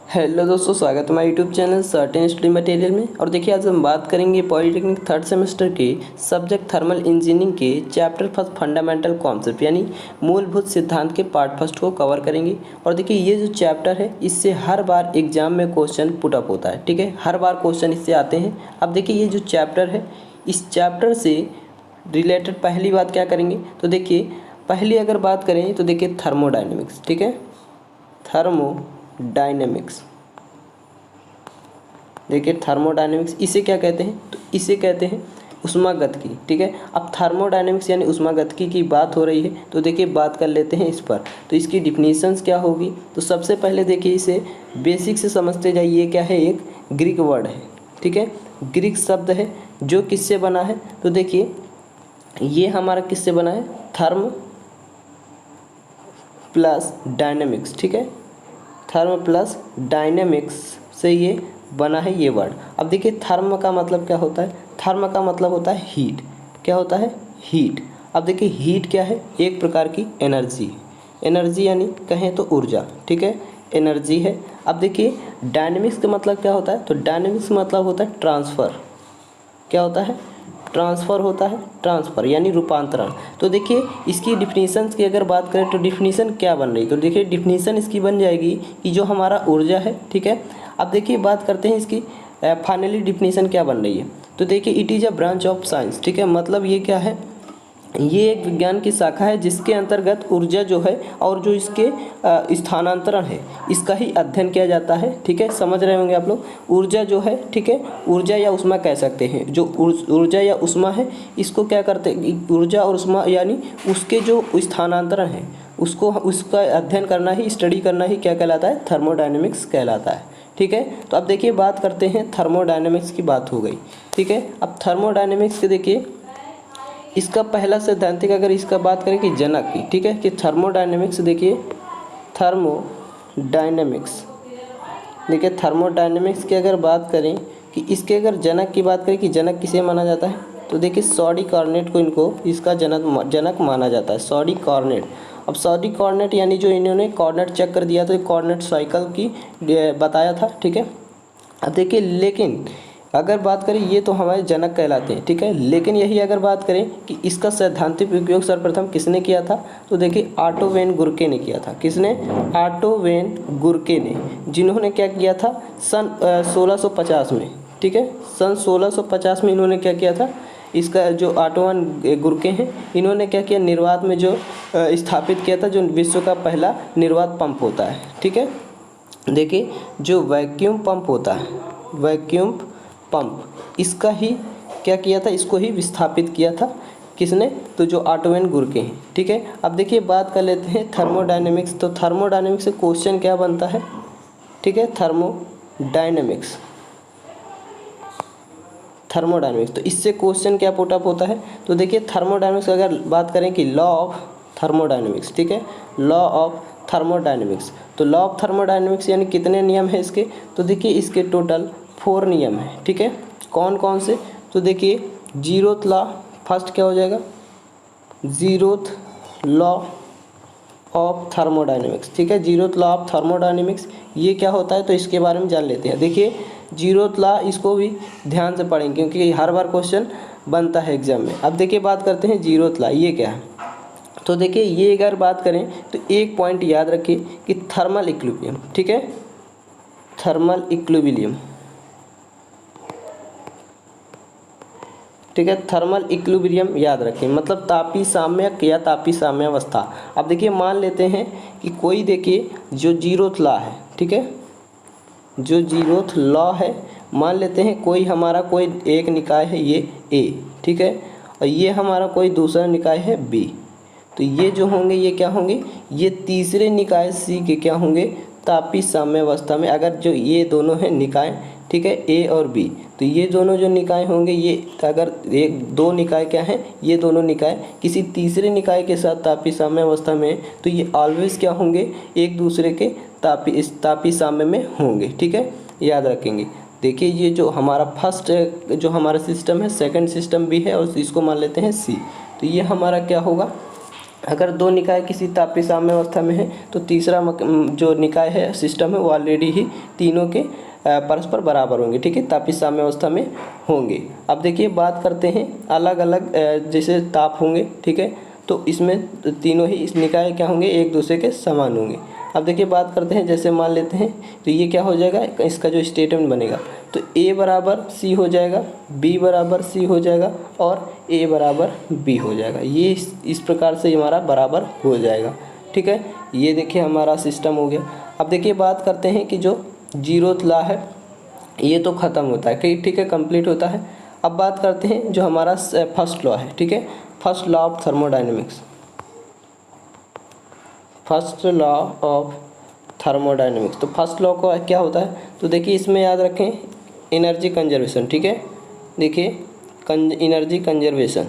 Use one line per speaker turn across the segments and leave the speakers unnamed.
Hello दोस्तों, स्वागत है हमारे YouTube channel certain study material में। और देखिए आज हम बात करेंगे पॉलिटेक्निक थर्ड सेमेस्टर के सब्जेक्ट थर्मल इंजीनियरिंग के चैप्टर फर्स्ट फंडामेंटल कॉन्सेप्ट यानी मूलभूत सिद्धांत के पार्ट फर्स्ट को कवर करेंगे। और देखिए ये जो चैप्टर है इससे हर बार एग्जाम में क्वेश्चन पुटअप होता है, ठीक है, हर बार क्वेश्चन इससे आते हैं। अब देखिए ये जो चैप्टर है इस चैप्टर से रिलेटेड पहली बात क्या करेंगे, तो देखिए पहली अगर बात करें तो देखिए थर्मोडाइनमिक्स, ठीक है, थर्मोडाइनमिक्स। देखिए थर्मोडाइनमिक्स इसे क्या कहते हैं, तो इसे कहते हैं ऊष्मागतिकी, ठीक है। अब थर्मोडाइनमिक्स यानी ऊष्मागतिकी की बात हो रही है तो देखिए बात कर लेते हैं इस पर। तो इसकी डिफिनीशंस क्या होगी, तो सबसे पहले देखिए इसे बेसिक से समझते जाइए। क्या है, एक ग्रीक वर्ड है, ठीक है, ग्रीक शब्द है जो किससे बना है, तो देखिए ये हमारा किससे बना है, थर्म प्लस डायनेमिक्स, ठीक है, थर्म प्लस डायनेमिक्स से ये बना है ये वर्ड। अब देखिए थर्म का मतलब क्या होता है, थर्म का मतलब होता है हीट। क्या होता है, हीट। अब देखिए हीट क्या है, एक प्रकार की एनर्जी, एनर्जी यानी कहें तो ऊर्जा, ठीक है, एनर्जी है। अब देखिए डायनेमिक्स का मतलब क्या होता है, तो डायनेमिक्स मतलब होता है ट्रांसफ़र। क्या होता है, ट्रांसफ़र होता है, ट्रांसफ़र यानी रूपांतरण। तो देखिए इसकी डिफिनीशंस की अगर बात करें तो डिफिनीशन क्या बन रही, तो देखिए डिफिनीशन इसकी बन जाएगी कि जो हमारा ऊर्जा है, ठीक है। अब देखिए बात करते हैं इसकी फाइनली डिफिनीशन क्या बन रही है, तो देखिए it is a branch of science, ठीक है, मतलब ये क्या है, ये एक विज्ञान की शाखा है जिसके अंतर्गत ऊर्जा जो है और जो इसके स्थानांतरण है इसका ही अध्ययन किया जाता है, ठीक है। समझ रहे होंगे आप लोग, ऊर्जा जो है, ठीक है, ऊर्जा या ऊष्मा कह सकते हैं। जो ऊर्जा या ऊष्मा है इसको क्या करते हैं, ऊर्जा और ऊष्मा यानी उसके जो स्थानांतरण है उसको, उसका अध्ययन करना ही, स्टडी करना ही क्या कहलाता है, थर्मोडायनेमिक्स कहलाता है, ठीक है। तो अब देखिए बात करते हैं थर्मोडायनेमिक्स की बात हो गई, ठीक है। अब थर्मोडायनेमिक्स के देखिए इसका पहला सैद्धांतिक अगर इसका बात करें कि जनक की, ठीक है, कि थर्मोडायनेमिक्स, देखिए थर्मोडायनेमिक्स, देखिए थर्मोडायनेमिक्स की अगर बात करें कि इसके अगर जनक की बात करें कि जनक किसे माना जाता है, तो देखिए सॉडी कार्नेट को इनको इसका जनक माना जाता है, सॉडी कार्नेट। अब सॉडी कार्नेट यानी जो इन्होंने कॉर्डिनेट चक्कर दिया था, कॉर्डिनेट साइकिल की बताया था, ठीक है। अब देखिए लेकिन अगर बात करें ये तो हमारे जनक कहलाते हैं, ठीक है, लेकिन यही अगर बात करें कि इसका सैद्धांतिक उपयोग सर्वप्रथम किसने किया था, तो देखिए ऑटो वेन गुरके ने किया था। किसने, ऑटो वेन गुरके ने, जिन्होंने क्या किया था सन 1650 में, ठीक है, सन 1650 में इन्होंने क्या किया था, इसका जो ऑटोवन गुरके हैं इन्होंने क्या किया, निर्वात में जो स्थापित किया था, जो विश्व का पहला निर्वात पंप होता है, ठीक है। देखिए जो वैक्यूम पंप होता है, वैक्यूम पंप, इसका ही क्या किया था, इसको ही विस्थापित किया था किसने, तो जो ऑटो वेन गुरके हैं, ठीक है। अब देखिए बात कर लेते हैं थर्मोडायनेमिक्स। तो थर्मोडायनेमिक्स से क्वेश्चन क्या बनता है, ठीक है, थर्मोडायनेमिक्स, थर्मोडायनेमिक्स, तो इससे क्वेश्चन क्या पुटअप होता है, तो देखिए थर्मोडायनेमिक्स अगर बात करें कि लॉ ऑफ थर्मोडायनेमिक्स, ठीक है, लॉ ऑफ थर्मोडायनेमिक्स। तो लॉ ऑफ थर्मोडायनेमिक्स यानी कितने नियम है इसके, तो देखिए इसके टोटल 4 नियम है, ठीक है। कौन कौन से, तो देखिए जीरोथ लॉ, फर्स्ट क्या हो जाएगा, जीरोथ लॉ ऑफ थर्मोडायनेमिक्स, ठीक है, जीरोथ लॉ ऑफ थर्मोडायनेमिक्स ये क्या होता है, तो इसके बारे में जान लेते हैं। देखिए जीरोथ लॉ इसको भी ध्यान से पढ़ेंगे क्योंकि हर बार क्वेश्चन बनता है एग्जाम में। अब देखिए बात करते हैं जीरोथ लॉ ये क्या है, तो देखिए ये अगर बात करें तो एक पॉइंट याद रखिए कि थर्मल इक्विलिब्रियम, ठीक है, थर्मल इक्विलिब्रियम, ठीक है, थर्मल इक्विलिब्रियम याद रखें, मतलब तापी साम्यक या तापी साम्यावस्था। अब देखिए मान लेते हैं कि कोई, देखिए जो जीरोथ लॉ है, ठीक है, जो जीरोथ लॉ है, मान लेते हैं कोई हमारा कोई एक निकाय है ये ए, ठीक है, और ये हमारा कोई दूसरा निकाय है बी, तो ये जो होंगे ये क्या होंगे, ये तीसरे निकाय सी के क्या होंगे, तापी साम्यावस्था में। अगर जो ये दोनों हैं निकाय, ठीक है, ए और बी, तो ये दोनों जो निकाय होंगे, ये अगर एक दो निकाय क्या हैं, ये दोनों निकाय किसी तीसरे निकाय के साथ तापी साम्यावस्था में, तो ये ऑलवेज क्या होंगे, एक दूसरे के तापी साम्य में होंगे, ठीक है, याद रखेंगे। देखिए ये जो हमारा फर्स्ट जो हमारा सिस्टम है, सेकंड सिस्टम भी है और इसको मान लेते हैं सी, तो ये हमारा क्या होगा, अगर दो निकाय किसी तापीय साम्यावस्था में है तो तीसरा जो निकाय है सिस्टम है वो ऑलरेडी ही तीनों के परस्पर बराबर होंगे, ठीक है, तापीय साम्यावस्था में होंगे। अब देखिए बात करते हैं अलग अलग जैसे ताप होंगे, ठीक है, तो इसमें तीनों ही इस निकाय क्या होंगे, एक दूसरे के समान होंगे। अब देखिए बात करते हैं, जैसे मान लेते हैं तो ये क्या हो जाएगा, इसका जो स्टेटमेंट बनेगा तो A बराबर C हो जाएगा, B बराबर C हो जाएगा और A बराबर B हो जाएगा। ये इस प्रकार से हमारा बराबर हो जाएगा, ठीक है। ये देखिए हमारा सिस्टम हो गया। अब देखिए बात करते हैं कि जो जीरोथ लॉ है ये तो ख़त्म होता है, ठीक है, कंप्लीट होता है। अब बात करते हैं जो हमारा फर्स्ट लॉ है, ठीक है, first law of thermodynamics. First law of thermodynamics, तो फर्स्ट लॉ को क्या होता है, तो देखिए इसमें याद रखें एनर्जी कंजर्वेशन, ठीक है, देखिए एनर्जी कंजर्वेशन,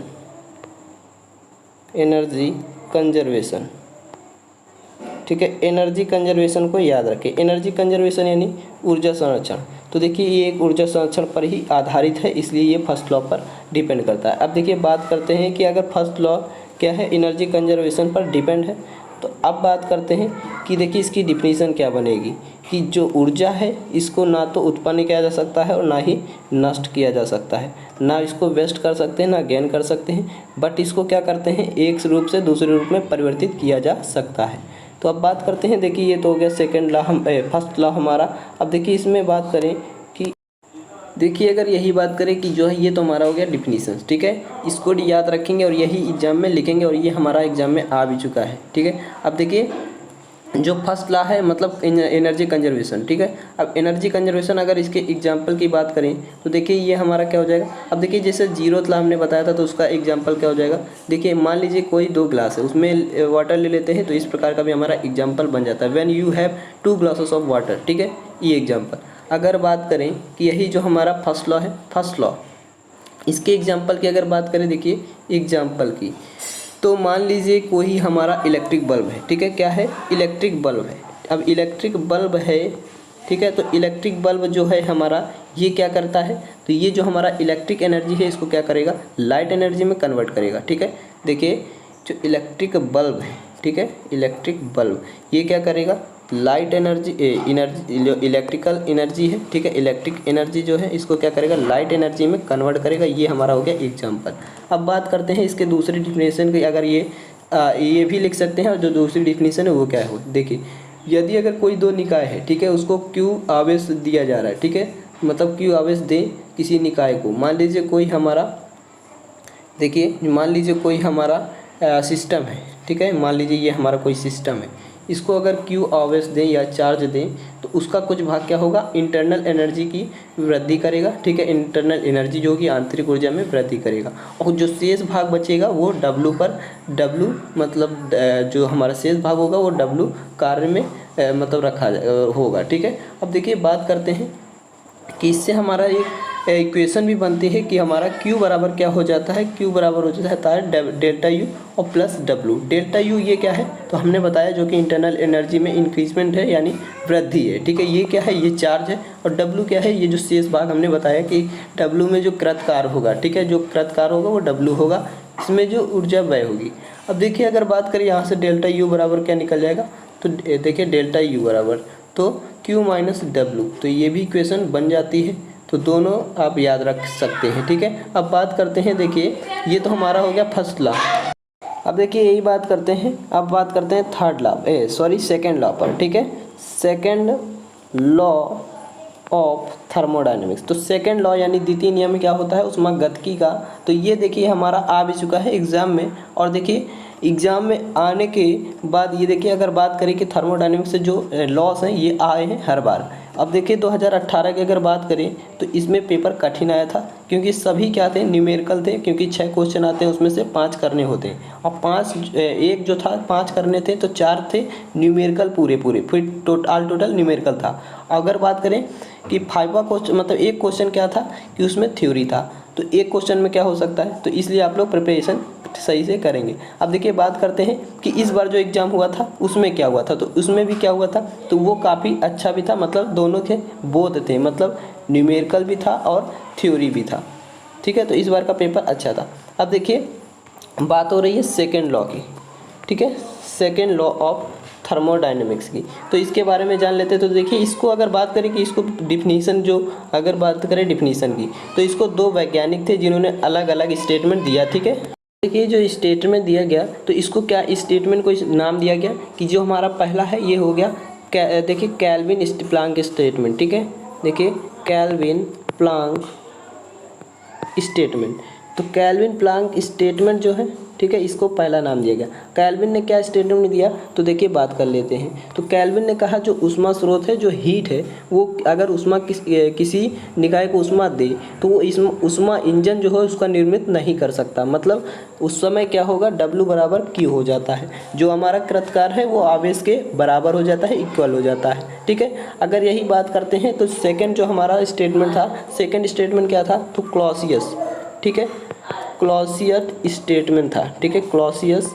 एनर्जी कंजर्वेशन, ठीक है, एनर्जी कंजर्वेशन को याद रखें। एनर्जी कंजर्वेशन यानी ऊर्जा संरक्षण, तो देखिए ये एक ऊर्जा संरक्षण पर ही आधारित है, इसलिए ये फर्स्ट लॉ पर डिपेंड करता है। अब देखिए बात करते हैं कि अगर फर्स्ट लॉ क्या है, एनर्जी कंजर्वेशन पर डिपेंड है, तो अब बात करते हैं कि देखिए इसकी डिफिनीशन क्या बनेगी कि जो ऊर्जा है इसको ना तो उत्पन्न किया जा सकता है और ना ही नष्ट किया जा सकता है, ना इसको वेस्ट कर सकते हैं ना गेन कर सकते हैं, बट इसको क्या करते हैं एक रूप से दूसरे रूप में परिवर्तित किया जा सकता है। तो अब बात करते हैं, देखिए ये तो हो गया सेकेंड लॉ, फर्स्ट लॉ हमारा। अब देखिए इसमें बात करें कि देखिए अगर यही बात करें कि जो है ये तो हमारा हो गया डिफिनीशन, ठीक है, इसको याद रखेंगे और यही एग्जाम में लिखेंगे और ये हमारा एग्जाम में आ भी चुका है, ठीक है। अब देखिए जो फर्स्ट लॉ है मतलब एनर्जी कंजर्वेशन, ठीक है। अब एनर्जी कंजर्वेशन अगर इसके एग्जाम्पल की बात करें तो देखिए ये हमारा क्या हो जाएगा। अब देखिए जैसे जीरोथ लॉ हमने बताया था तो उसका एग्जाम्पल क्या हो जाएगा, देखिए मान लीजिए कोई दो ग्लास है उसमें वाटर ले लेते हैं, तो इस प्रकार का भी हमारा एग्जाम्पल बन जाता है, when you have 2 glasses of water, ठीक है, ये एग्जाम्पल। अगर बात करें कि यही जो हमारा फर्स्ट लॉ है, फर्स्ट लॉ इसके एग्जाम्पल की अगर बात करें, देखिए एग्जाम्पल की, तो मान लीजिए कोई हमारा इलेक्ट्रिक बल्ब है, ठीक है, क्या है, इलेक्ट्रिक बल्ब है। अब इलेक्ट्रिक बल्ब है, ठीक है, तो इलेक्ट्रिक बल्ब जो है हमारा ये क्या करता है, तो ये जो हमारा इलेक्ट्रिक एनर्जी है इसको क्या करेगा, लाइट एनर्जी में कन्वर्ट करेगा, ठीक है। देखिए जो इलेक्ट्रिक बल्ब है, ठीक है, इलेक्ट्रिक बल्ब ये क्या करेगा, लाइट एनर्जी इलेक्ट्रिकल एनर्जी है, ठीक है, इलेक्ट्रिक एनर्जी जो है इसको क्या करेगा, लाइट एनर्जी में कन्वर्ट करेगा। ये हमारा हो गया एग्जाम्पल। अब बात करते हैं इसके दूसरी डिफिनेशन की, अगर ये भी लिख सकते हैं और जो दूसरी डिफिनेशन है वो क्या है, देखिए यदि अगर कोई दो निकाय है, ठीक है, उसको क्यू आवेश दिया जा रहा है, ठीक है, मतलब क्यू आवेश दें किसी निकाय को, मान लीजिए कोई हमारा, देखिए मान लीजिए कोई हमारा सिस्टम है, ठीक है, मान लीजिए ये हमारा कोई सिस्टम है, इसको अगर क्यू आवेश दें या चार्ज दें तो उसका कुछ भाग क्या होगा, इंटरनल एनर्जी की वृद्धि करेगा, ठीक है, इंटरनल एनर्जी जो कि आंतरिक ऊर्जा में वृद्धि करेगा, और जो शेष भाग बचेगा वो W पर, W मतलब जो हमारा शेष भाग होगा वो W कार्य में मतलब रखा होगा, ठीक है। अब देखिए बात करते हैं कि इससे हमारा एक इक्वेशन भी बनती है कि हमारा Q बराबर क्या हो जाता है, Q बराबर हो जाता है डेल्टा U और प्लस W। डेल्टा U ये क्या है, तो हमने बताया जो कि इंटरनल एनर्जी में इंक्रीजमेंट है यानी वृद्धि है, ठीक है, ये क्या है, ये चार्ज है, और W क्या है, ये जो शेष भाग हमने बताया कि W में जो कृतकार होगा, ठीक है, जो कृतकार होगा वो W होगा, इसमें जो ऊर्जा व्यय होगी। अब देखिए अगर बात करें यहाँ से डेल्टा U बराबर क्या निकल जाएगा, तो देखिए डेल्टा U बराबर तो Q माइनस W, तो ये भी इक्वेशन बन जाती है, तो दोनों आप याद रख सकते हैं, ठीक है। अब बात करते हैं, देखिए ये तो हमारा हो गया फर्स्ट लॉ। अब देखिए यही बात करते हैं, अब बात करते हैं थर्ड लॉ सेकंड लॉ पर, ठीक है, सेकंड लॉ ऑफ थर्मोडायनेमिक्स। तो सेकंड लॉ यानी द्वितीय नियम क्या होता है, उसमें गतिकी का, तो ये देखिए हमारा आ भी चुका है एग्जाम में, और देखिए एग्जाम में आने के बाद ये देखिए अगर बात करें कि थर्मोडायनेमिक्स से जो लॉस हैं ये आए हैं हर बार। अब देखिए 2018 की अगर बात करें तो इसमें पेपर कठिन आया था, क्योंकि सभी क्या थे, न्यूमेरिकल थे, क्योंकि 6 क्वेश्चन आते हैं उसमें से 5 करने होते हैं, और 5 एक जो था 5 करने थे तो 4 थे न्यूमेरिकल पूरे, फिर टोटल न्यूमेरिकल था। अगर बात करें कि 5वां क्वेश्चन मतलब एक क्वेश्चन क्या था कि उसमें थ्योरी था, तो एक क्वेश्चन में क्या हो सकता है, तो इसलिए आप लोग प्रिपरेशन सही से करेंगे। अब देखिए बात करते हैं कि इस बार जो एग्ज़ाम हुआ था उसमें क्या हुआ था, तो उसमें भी क्या हुआ था, तो वो काफ़ी अच्छा भी था, मतलब दोनों के बोध थे, मतलब न्यूमेरिकल भी था और थ्योरी भी था, ठीक है, तो इस बार का पेपर अच्छा था। अब देखिए बात हो रही है सेकेंड लॉ की, ठीक है, सेकेंड लॉ ऑफ थर्मोडायनेमिक्स की। तो इसके बारे में जान लेते हैं। तो देखिए इसको अगर बात करें कि इसको डिफिनीसन जो अगर बात करें डिफिनीसन की, तो इसको दो वैज्ञानिक थे जिन्होंने अलग अलग स्टेटमेंट दिया, ठीक है। देखिए जो स्टेटमेंट दिया गया तो इसको क्या स्टेटमेंट को नाम दिया गया कि जो हमारा पहला है ये हो गया देखिए केल्विन प्लांक स्टेटमेंट, ठीक है। देखिए केल्विन प्लांक स्टेटमेंट, तो केल्विन प्लांक स्टेटमेंट जो है, ठीक है, इसको पहला नाम दिया गया। केल्विन ने क्या स्टेटमेंट दिया, तो देखिए बात कर लेते हैं। तो केल्विन ने कहा जो ऊष्मा स्रोत है, जो हीट है, वो अगर ऊष्मा किसी निकाय को ऊष्मा दे तो वो ऊष्मा इंजन जो है उसका निर्मित नहीं कर सकता। मतलब उस समय क्या होगा, W बराबर Q हो जाता है। जो हमारा कृतकार है वो आवेश के बराबर हो जाता है, इक्वल हो जाता है, ठीक है। अगर यही बात करते हैं तो सेकेंड जो हमारा स्टेटमेंट था, सेकेंड स्टेटमेंट क्या था, तो क्लॉसियस, ठीक है, क्लॉसियस स्टेटमेंट था, ठीक है। क्लॉसियस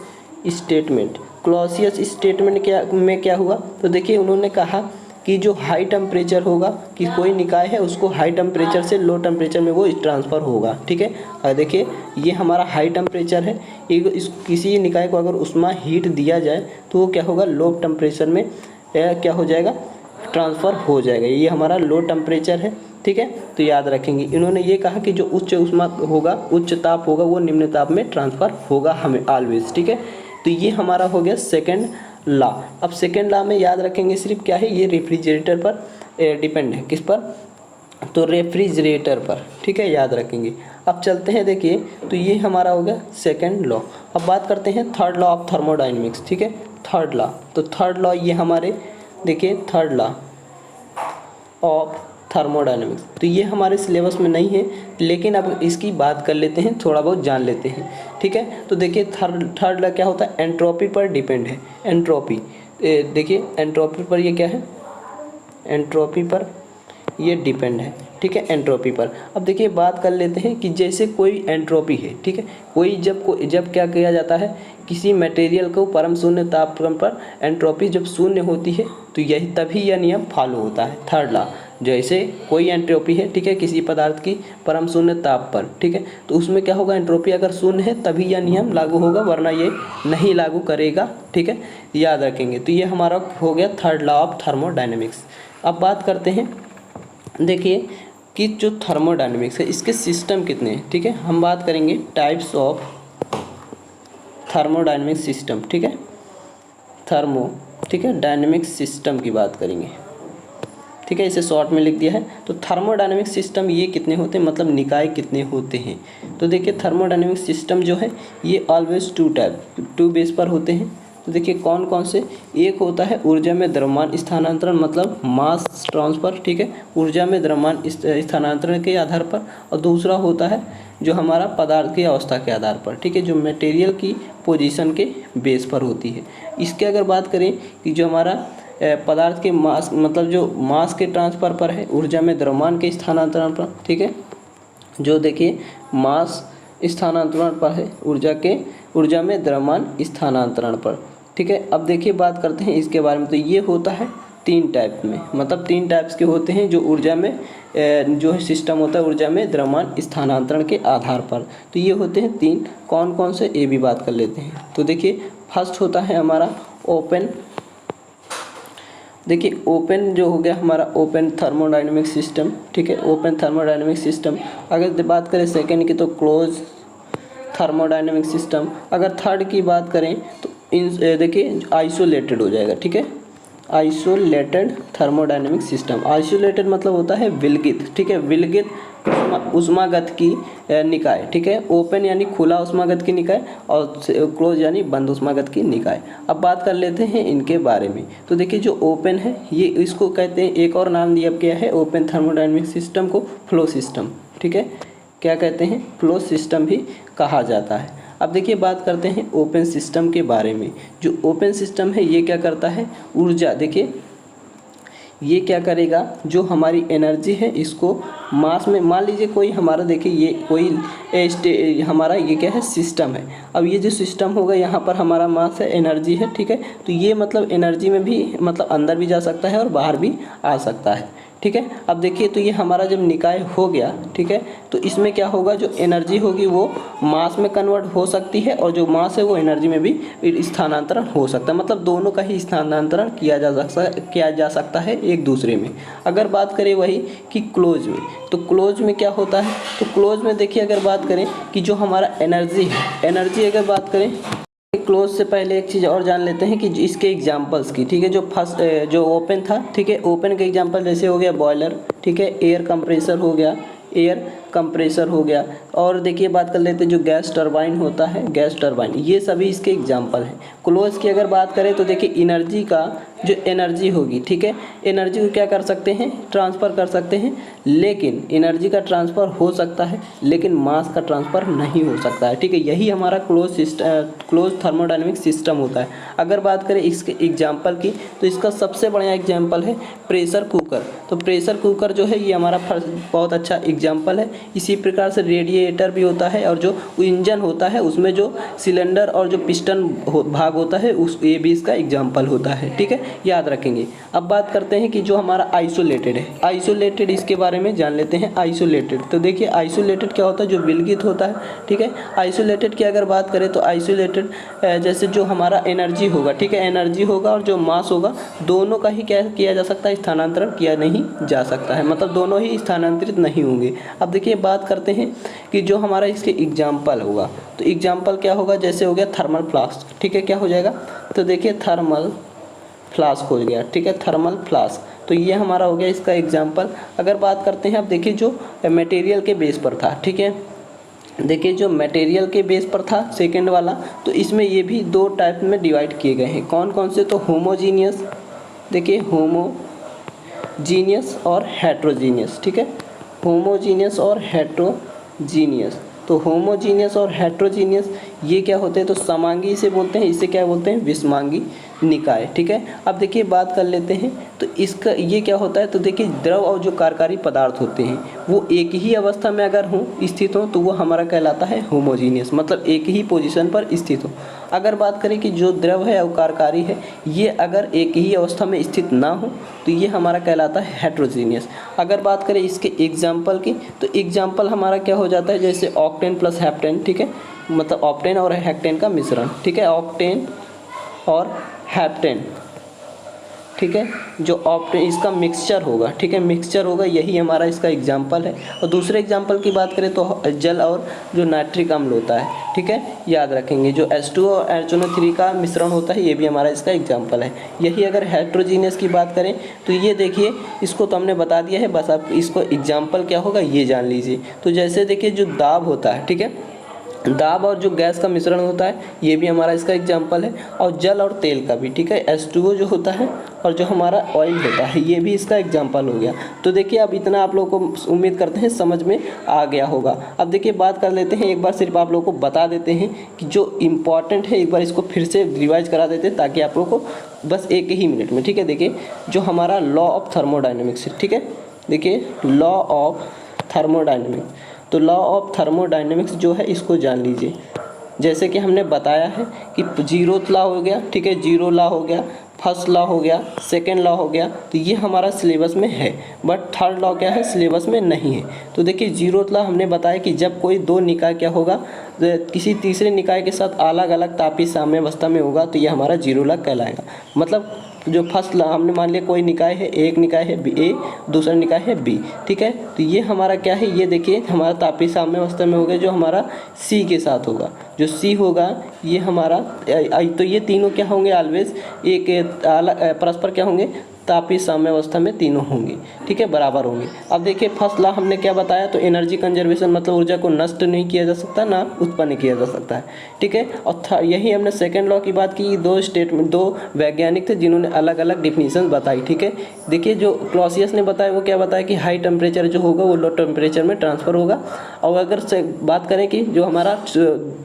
स्टेटमेंट क्या हुआ, तो देखिए उन्होंने कहा कि जो हाई टेम्परेचर होगा, कि कोई निकाय है उसको हाई टेम्परेचर से लो टेम्परेचर में वो ट्रांसफ़र होगा, ठीक है। और देखिए ये हमारा हाई टेम्परेचर है, किसी निकाय को अगर उसमें हीट दिया जाए तो वो क्या होगा, लो टेम्परेचर में क्या हो जाएगा, ट्रांसफ़र हो जाएगा। ये हमारा लो टेम्परेचर है, ठीक है। तो याद रखेंगे, इन्होंने ये कहा कि जो उच्च ऊष्मा होगा, उच्च ताप होगा, वो निम्न ताप में ट्रांसफ़र होगा हमें ऑलवेज, ठीक है। तो ये हमारा हो गया सेकंड लॉ। अब सेकंड लॉ में याद रखेंगे सिर्फ क्या है, ये रेफ्रिजरेटर पर डिपेंड है, किस पर, तो रेफ्रिजरेटर पर, ठीक है, याद रखेंगे। अब चलते हैं, देखिए तो ये हमारा हो गया सेकंड लॉ। अब बात करते हैं थर्ड लॉ ऑफ थर्मोडायनेमिक्स, ठीक है। थर्ड लॉ, तो थर्ड लॉ ये हमारे देखिए थर्ड लॉ ऑफ थर्मोडायनेमिक्स, तो ये हमारे सिलेबस में नहीं है, लेकिन अब इसकी बात कर लेते हैं, थोड़ा बहुत जान लेते हैं, ठीक है। तो देखिए थर्ड लॉ क्या होता है, एंट्रोपी पर डिपेंड है। एंट्रोपी, देखिए एंट्रोपी पर ये क्या है, एंट्रोपी पर ये डिपेंड है, ठीक है, एंट्रोपी पर। अब देखिए बात कर लेते हैं कि जैसे कोई एंट्रोपी है, ठीक है, जब क्या किया जाता है, किसी मटेरियल को परम शून्य तापक्रम पर एंट्रोपी जब शून्य होती है तो यही तभी यह नियम फॉलो होता है, थर्ड लॉ। जैसे कोई एंट्रोपी है, ठीक है, किसी पदार्थ की परम शून्य ताप पर, ठीक है, तो उसमें क्या होगा, एंट्रोपी अगर शून्य है तभी यह नियम लागू होगा, वरना ये नहीं लागू करेगा, ठीक है, याद रखेंगे। तो ये हमारा हो गया थर्ड लॉ ऑफ थर्मोडायनेमिक्स। अब बात करते हैं, देखिए कि जो थर्मोडायनेमिक्स है इसके सिस्टम कितने हैं, ठीक है। हम बात करेंगे टाइप्स ऑफ थर्मोडायनेमिक सिस्टम, ठीक है, ठीक है, डायनेमिक सिस्टम की बात करेंगे, ठीक है, इसे शॉर्ट में लिख दिया है। तो थर्मोडायनेमिक सिस्टम ये कितने होते हैं, मतलब निकाय कितने होते हैं। तो देखिए थर्मोडायनेमिक सिस्टम जो है ये ऑलवेज टू बेस पर होते हैं। तो देखिए कौन कौन से, एक होता है ऊर्जा में द्रव्यमान स्थानांतरण, मतलब मास ट्रांसफ़र, ठीक है, ऊर्जा में द्रव्यमान स्थानांतरण के आधार पर। और दूसरा होता है जो हमारा पदार्थ की अवस्था के आधार पर, ठीक है, जो मटेरियल की पोजीशन के बेस पर होती है। इसके अगर बात करें कि जो हमारा पदार्थ के मास, मतलब जो मास के ट्रांसफ़र पर है, ऊर्जा में द्रव्यमान के स्थानांतरण पर, ठीक है, जो देखिए मास स्थानांतरण पर है, ऊर्जा में द्रव्यमान स्थानांतरण पर, ठीक है। अब देखिए बात करते हैं इसके बारे में। तो ये होता है तीन टाइप में, मतलब तीन टाइप्स के होते हैं जो ऊर्जा में जो सिस्टम होता है ऊर्जा में द्रव्यमान स्थानांतरण के आधार पर। तो ये होते हैं तीन, कौन कौन से, ये भी बात कर लेते हैं। तो देखिए फर्स्ट होता है हमारा ओपन, देखिए ओपन जो हो गया हमारा ओपन थर्मोडायनेमिक सिस्टम, ठीक है, ओपन थर्मोडायनेमिक सिस्टम। अगर बात करें सेकेंड की तो क्लोज थर्मोडायनेमिक सिस्टम। अगर थर्ड की बात करें तो देखिए आइसोलेटेड हो जाएगा, ठीक है, आइसोलेटेड थर्मोडायनेमिक सिस्टम। आइसोलेटेड मतलब होता है विलगित, ठीक है, विलगित उष्मागत की निकाय, ठीक है। ओपन यानी खुला उष्मागत की निकाय और क्लोज यानी बंद उष्मागत की निकाय। अब बात कर लेते हैं इनके बारे में। तो देखिए जो ओपन है ये इसको कहते हैं, एक और नाम दिया गया है ओपन थर्मोडायनेमिक सिस्टम को, फ्लो सिस्टम, ठीक है, क्या कहते हैं, फ्लो सिस्टम भी कहा जाता है। अब देखिए बात करते हैं ओपन सिस्टम के बारे में। जो ओपन सिस्टम है ये क्या करता है, ऊर्जा, देखिए ये क्या करेगा, जो हमारी एनर्जी है इसको मास में, मान लीजिए कोई हमारा, देखिए ये कोई हमारा ये क्या है, सिस्टम है। अब ये जो सिस्टम होगा यहाँ पर हमारा मास है, एनर्जी है, ठीक है। तो ये मतलब एनर्जी में भी मतलब अंदर भी जा सकता है और बाहर भी आ सकता है, ठीक है। अब देखिए तो ये हमारा जब निकाय हो गया, ठीक है, तो इसमें क्या होगा, जो एनर्जी होगी वो मास में कन्वर्ट हो सकती है और जो मास है वो एनर्जी में भी स्थानांतरण हो सकता है। मतलब दोनों का ही स्थानांतरण किया जा सकता है एक दूसरे में। अगर बात करें वही कि क्लोज में, तो क्लोज में क्या होता है, तो क्लोज में देखिए अगर बात करें कि जो हमारा एनर्जी है, एनर्जी अगर बात करें क्लोज से पहले एक चीज़ और जान लेते हैं कि इसके एग्जांपल्स की, ठीक है। जो ओपन था, ठीक है, ओपन के एग्जांपल जैसे हो गया बॉयलर, ठीक है, एयर कंप्रेसर हो गया, एयर कंप्रेसर हो गया। और देखिए बात कर लेते हैं जो गैस टरबाइन होता है, गैस टरबाइन, ये सभी इसके एग्जांपल हैं। क्लोज की अगर बात करें तो देखिए एनर्जी का जो एनर्जी होगी, ठीक है, एनर्जी को क्या कर सकते हैं, ट्रांसफ़र कर सकते हैं, लेकिन एनर्जी का ट्रांसफ़र हो सकता है लेकिन मास का ट्रांसफ़र नहीं हो सकता है, ठीक है। यही हमारा क्लोज थर्मोडायनेमिक सिस्टम होता है। अगर बात करें इसके एग्जाम्पल की तो इसका सबसे बढ़िया एग्जाम्पल है प्रेशर कुकर। तो प्रेशर कुकर जो है ये हमारा बहुत अच्छा एग्जाम्पल है। इसी प्रकार से रेडिएटर भी होता है और जो इंजन होता है उसमें जो सिलेंडर और जो पिस्टन भाग होता है ये भी इसका एग्जाम्पल होता है, ठीक है, याद रखेंगे। अब बात करते हैं कि जो हमारा आइसोलेटेड है, आइसोलेटेड इसके बारे में जान लेते हैं। आइसोलेटेड, तो देखिए आइसोलेटेड क्या होता है, जो विलगित होता है, ठीक है। आइसोलेटेड की अगर बात करें तो आइसोलेटेड जैसे जो हमारा एनर्जी होगा, ठीक है, एनर्जी होगा और जो मास होगा दोनों का ही क्या किया जा सकता है, स्थानांतरण किया नहीं जा सकता है, मतलब दोनों ही स्थानांतरित नहीं होंगे। अब देखिए बात करते हैं कि जो हमारा इसके एग्जाम्पल होगा, तो एग्जाम्पल क्या होगा, जैसे हो गया थर्मल फ्लास्क, ठीक है, क्या हो जाएगा, तो देखिए थर्मल फ्लास्क हो गया, ठीक है, थर्मल फ्लास्क, तो ये हमारा हो गया इसका एग्जाम्पल। अगर बात करते हैं, अब देखिए जो मटेरियल के बेस पर था, ठीक है, देखिए जो मटेरियल के बेस पर था सेकंड वाला, तो इसमें ये भी दो टाइप में डिवाइड किए गए हैं। कौन कौन से, तो होमोजीनियस, देखिए होमोजीनियस और हेट्रोजीनियस, ठीक है, होमोजीनियस और हेट्रोजीनियस। तो होमोजीनियस और हेट्रोजीनियस ये क्या होते हैं, तो समांगी इसे बोलते हैं, इसे क्या बोलते हैं, विषमांगी निकाय, ठीक है। अब देखिए बात कर लेते हैं तो इसका ये क्या होता है, तो देखिए द्रव और जो कार्यकारी पदार्थ होते हैं वो एक ही अवस्था में अगर हों, स्थित हों, तो वो हमारा कहलाता है होमोजीनियस, मतलब एक ही पोजीशन पर स्थित हो। अगर बात करें कि जो द्रव है और कार्यकारी है ये अगर एक ही अवस्था में स्थित ना हो तो ये हमारा कहलाता है हेट्रोजीनियस। अगर बात करें इसके एग्जाम्पल की, तो एग्जाम्पल हमारा क्या हो जाता है, जैसे ऑक्टेन प्लस हेप्टेन, ठीक है, मतलब ऑक्टेन और हेक्टेन का मिश्रण, ठीक है, ऑक्टेन और हेप्टेन, ठीक है, जो ऑक्टेन इसका मिक्सचर होगा, ठीक है, मिक्सचर होगा, यही हमारा इसका एग्जाम्पल है। और दूसरे एग्जाम्पल की बात करें तो जल और जो नाइट्रिक अम्ल होता है, ठीक है, याद रखेंगे, जो H2O और HNO3 का मिश्रण होता है ये भी हमारा इसका एग्जाम्पल है। यही अगर हेट्रोजीनियस की बात करें तो ये देखिए इसको तो हमने बता दिया है, बस आप इसको एग्जाम्पल क्या होगा ये जान लीजिए। तो जैसे देखिए जो दाब होता है, ठीक है, दाब और जो गैस का मिश्रण होता है ये भी हमारा इसका एग्जाम्पल है, और जल और तेल का भी, ठीक है, H2O जो होता है और जो हमारा ऑयल होता है ये भी इसका एग्जाम्पल हो गया। तो देखिए अब इतना आप लोगों को उम्मीद करते हैं समझ में आ गया होगा। अब देखिए बात कर लेते हैं, एक बार सिर्फ आप लोगों को बता देते हैं कि जो इम्पॉर्टेंट है, एक बार इसको फिर से रिवाइज करा देते हैं ताकि आप लोगों को बस एक ही मिनट में, ठीक है। देखिए जो हमारा लॉ ऑफ थर्मोडायनेमिक्स है, ठीक है, देखिए लॉ ऑफ थर्मोडायनेमिक्स, तो लॉ ऑफ थर्मोडायनेमिक्स जो है इसको जान लीजिए। जैसे कि हमने बताया है कि जीरोथ लॉ हो गया, ठीक है, जीरो लॉ हो गया, फर्स्ट लॉ हो गया, सेकंड लॉ हो गया, तो ये हमारा सिलेबस में है, बट थर्ड लॉ क्या है, सिलेबस में नहीं है। तो देखिए जीरोथ लॉ हमने बताया कि जब कोई दो निकाय क्या होगा, किसी तीसरे निकाय के साथ अलग अलग तापीय साम्यावस्था में होगा तो ये हमारा जीरो लॉ कहलाएगा। मतलब जो फर्स्ट लॉ हमने मान लिया कोई निकाय है, एक निकाय है ए, दूसरा निकाय है बी, ठीक है, तो ये हमारा क्या है, ये देखिए हमारा तापीय साम्यावस्था में होगा जो हमारा सी के साथ होगा, जो सी होगा ये हमारा, तो ये तीनों क्या होंगे, ऑलवेज एक परस्पर क्या होंगे, तापीय साम्यावस्था में तीनों होंगे, ठीक है, बराबर होंगे। अब देखिए फर्स्ट लॉ हमने क्या बताया, तो एनर्जी कंजर्वेशन, मतलब ऊर्जा को नष्ट नहीं किया जा सकता ना उत्पन्न किया जा सकता है, ठीक है। और यही हमने सेकंड लॉ की बात की, दो वैज्ञानिक थे जिन्होंने अलग अलग डिफिनीशन बताई, ठीक है। देखिए जो क्लॉसियस ने बताया वो क्या बताया कि हाई टेम्परेचर जो होगा वो लो टेम्परेचर में ट्रांसफ़र होगा। और अगर बात करें कि जो हमारा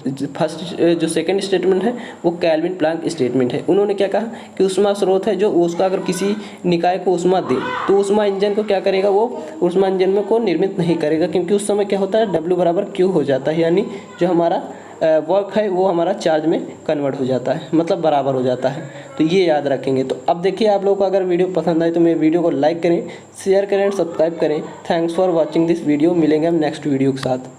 फर्स्ट जो सेकेंड स्टेटमेंट है वो कैल्विन प्लैंक स्टेटमेंट है। उन्होंने क्या कहा कि ऊष्मा स्रोत है जो उसका अगर किसी निकाय को ऊष्मा दे तो ऊष्मा इंजन को क्या करेगा, वो ऊष्मा इंजन में को निर्मित नहीं करेगा, क्योंकि उस समय क्या होता है W बराबर Q हो जाता है, यानी जो हमारा वर्क है वो हमारा चार्ज में कन्वर्ट हो जाता है, मतलब बराबर हो जाता है। तो ये याद रखेंगे। तो अब देखिए आप लोगों को अगर वीडियो पसंद आए तो मेरे वीडियो को लाइक करें, शेयर करें और सब्सक्राइब करें। Thanks for watching this video. मिलेंगे हम नेक्स्ट वीडियो के साथ।